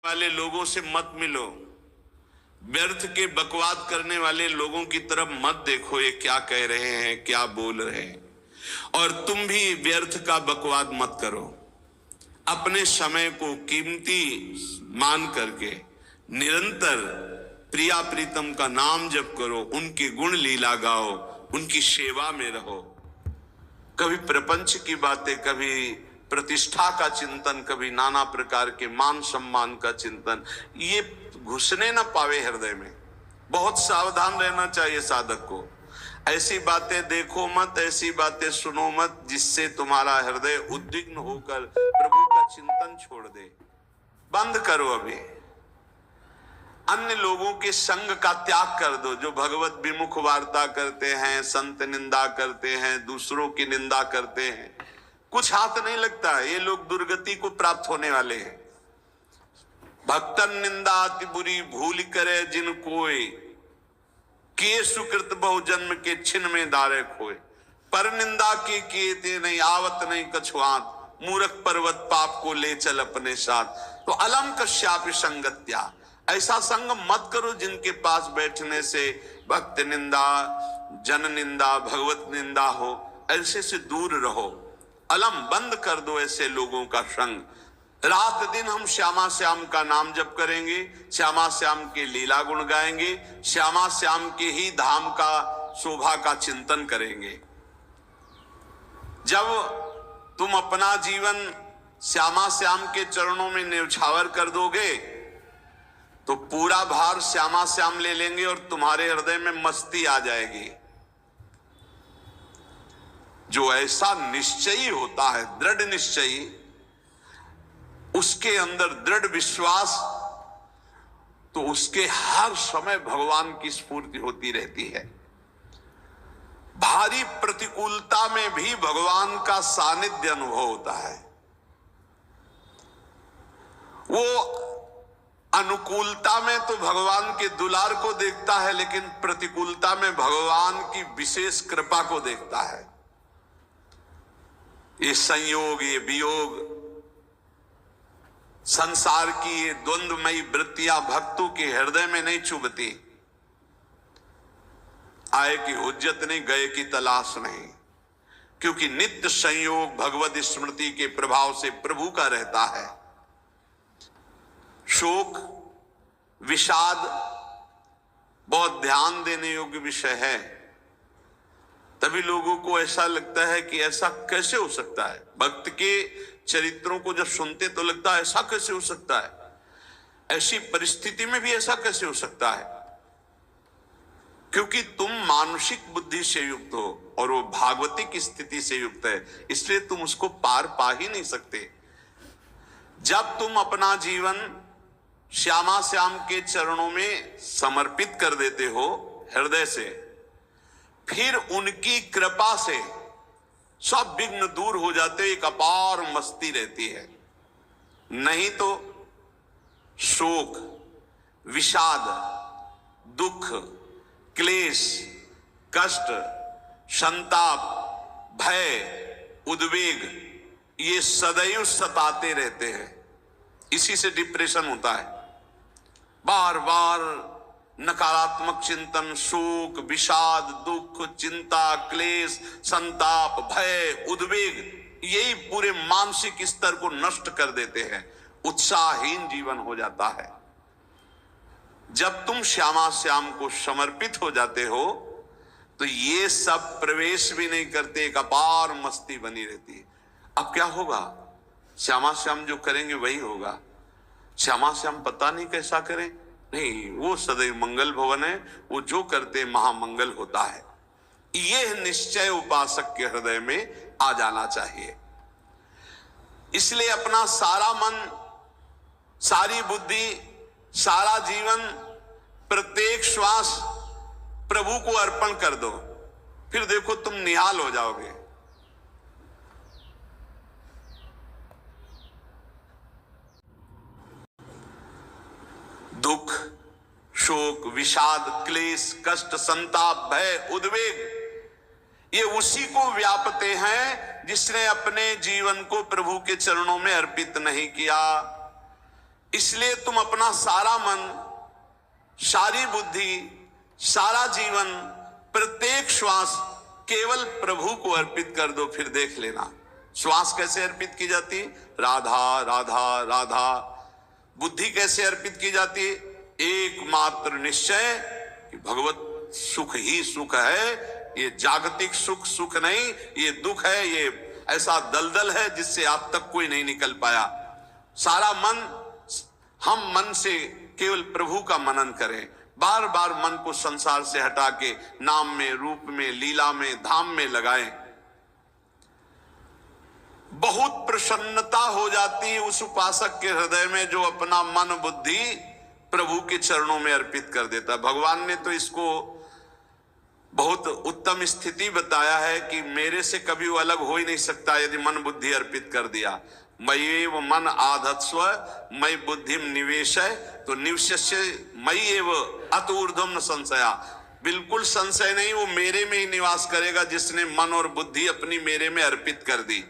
वाले लोगों से मत मिलो, व्यर्थ के बकवाद करने वाले लोगों की तरफ मत देखो, ये क्या कह रहे हैं, क्या बोल रहे हैं। और तुम भी व्यर्थ का बकवाद मत करो। अपने समय को कीमती मान करके निरंतर प्रिया प्रीतम का नाम जप करो, उनके गुण लीला गाओ, उनकी सेवा में रहो। कभी प्रपंच की बातें, कभी प्रतिष्ठा का चिंतन, कभी नाना प्रकार के मान सम्मान का चिंतन, ये घुसने ना पावे हृदय में। बहुत सावधान रहना चाहिए साधक को। ऐसी बातें देखो मत, ऐसी बातें सुनो मत जिससे तुम्हारा हृदय उद्विग्न होकर प्रभु का चिंतन छोड़ दे। बंद करो अभी। अन्य लोगों के संग का त्याग कर दो, जो भगवत विमुख वार्ता करते हैं, संत निंदा करते हैं, दूसरों की निंदा करते हैं। कुछ हाथ नहीं लगता, ये लोग दुर्गति को प्राप्त होने वाले हैं। भक्तन निंदा अति बुरी भूल करे जिन कोय, किए सुकृत बहु जन्म के छिन में दारे खोए। पर निंदा के किए ते नहीं आवत नहीं कछुआत, मूर्ख पर्वत पाप को ले चल अपने साथ। तो अलम कश्यापि संगत्या, ऐसा संग मत करो जिनके पास बैठने से भक्त निंदा, जन निंदा, भगवत निंदा हो। ऐसे से दूर रहो, अलम बंद कर दो ऐसे लोगों का संग। रात दिन हम श्यामा श्याम का नाम जप करेंगे, श्यामा श्याम के लीला गुण गाएंगे, श्यामा श्याम के ही धाम का शोभा का चिंतन करेंगे। जब तुम अपना जीवन श्यामा श्याम के चरणों में न्यौछावर कर दोगे तो पूरा भार श्यामा श्याम ले लेंगे और तुम्हारे हृदय में मस्ती आ जाएगी। जो ऐसा निश्चयी होता है, दृढ़ निश्चयी, उसके अंदर दृढ़ विश्वास, तो उसके हर समय भगवान की स्फूर्ति होती रहती है। भारी प्रतिकूलता में भी भगवान का सानिध्य अनुभव होता है। वो अनुकूलता में तो भगवान के दुलार को देखता है, लेकिन प्रतिकूलता में भगवान की विशेष कृपा को देखता है। ये संयोग, ये वियोग, संसार की ये द्वंद्वमयी वृत्तियां भक्तों के हृदय में नहीं चुभती। आए की हुज्जत नहीं, गए की तलाश नहीं, क्योंकि नित्य संयोग भगवत स्मृति के प्रभाव से प्रभु का रहता है। शोक, विषाद बहुत ध्यान देने योग्य विषय है। तभी लोगों को ऐसा लगता है कि ऐसा कैसे हो सकता है। भक्त के चरित्रों को जब सुनते तो लगता है ऐसा कैसे हो सकता है, ऐसी परिस्थिति में भी ऐसा कैसे हो सकता है। क्योंकि तुम मानसिक बुद्धि से युक्त हो और वो भागवतिक स्थिति से युक्त है, इसलिए तुम उसको पार पा ही नहीं सकते। जब तुम अपना जीवन श्यामा श्याम के चरणों में समर्पित कर देते हो हृदय से, फिर उनकी कृपा से सब विघ्न दूर हो जाते, एक अपार मस्ती रहती है। नहीं तो शोक, विषाद, दुख, क्लेश, कष्ट, संताप, भय, उद्वेग, ये सदैव सताते रहते हैं। इसी से डिप्रेशन होता है। बार बार नकारात्मक चिंतन, शोक, विषाद, दुख, चिंता, क्लेश, संताप, भय, उद्वेग, यही पूरे मानसिक स्तर को नष्ट कर देते हैं। उत्साहहीन जीवन हो जाता है। जब तुम श्यामा श्याम को समर्पित हो जाते हो तो ये सब प्रवेश भी नहीं करते, एक अपार मस्ती बनी रहती है। अब क्या होगा? श्यामा श्याम जो करेंगे वही होगा। श्यामा श्याम पता नहीं कैसा करें, नहीं, वो सदैव मंगल भवन है, वो जो करते महामंगल होता है। यह निश्चय उपासक के हृदय में आ जाना चाहिए। इसलिए अपना सारा मन, सारी बुद्धि, सारा जीवन, प्रत्येक श्वास प्रभु को अर्पण कर दो, फिर देखो तुम निहाल हो जाओगे। दुख, शोक, विषाद, क्लेश, कष्ट, संताप, भय, उद्वेग, ये उसी को व्यापते हैं जिसने अपने जीवन को प्रभु के चरणों में अर्पित नहीं किया। इसलिए तुम अपना सारा मन, सारी बुद्धि, सारा जीवन, प्रत्येक श्वास केवल प्रभु को अर्पित कर दो। फिर देख लेना श्वास कैसे अर्पित की जाती, राधा राधा राधा। बुद्धि कैसे अर्पित की जाती, एकमात्र निश्चय कि भगवत सुख ही सुख है, ये जागतिक सुख सुख नहीं, ये दुख है, ये ऐसा दलदल है जिससे आज तक कोई नहीं निकल पाया। सारा मन, हम मन से केवल प्रभु का मनन करें, बार बार मन को संसार से हटा के नाम में, रूप में, लीला में, धाम में लगाएं। बहुत प्रसन्नता हो जाती है उस उपासक के हृदय में जो अपना मन बुद्धि प्रभु के चरणों में अर्पित कर देता है। भगवान ने तो इसको बहुत उत्तम स्थिति बताया है कि मेरे से कभी वो अलग हो ही नहीं सकता यदि मन बुद्धि अर्पित कर दिया। मय्येव मन आधत्स्व मयि बुद्धिम निवेशय, तो निवश्य मय्येव अत ऊर्ध्वं न संशया। बिल्कुल संशय नहीं, वो मेरे में ही निवास करेगा जिसने मन और बुद्धि अपनी मेरे में अर्पित कर दी।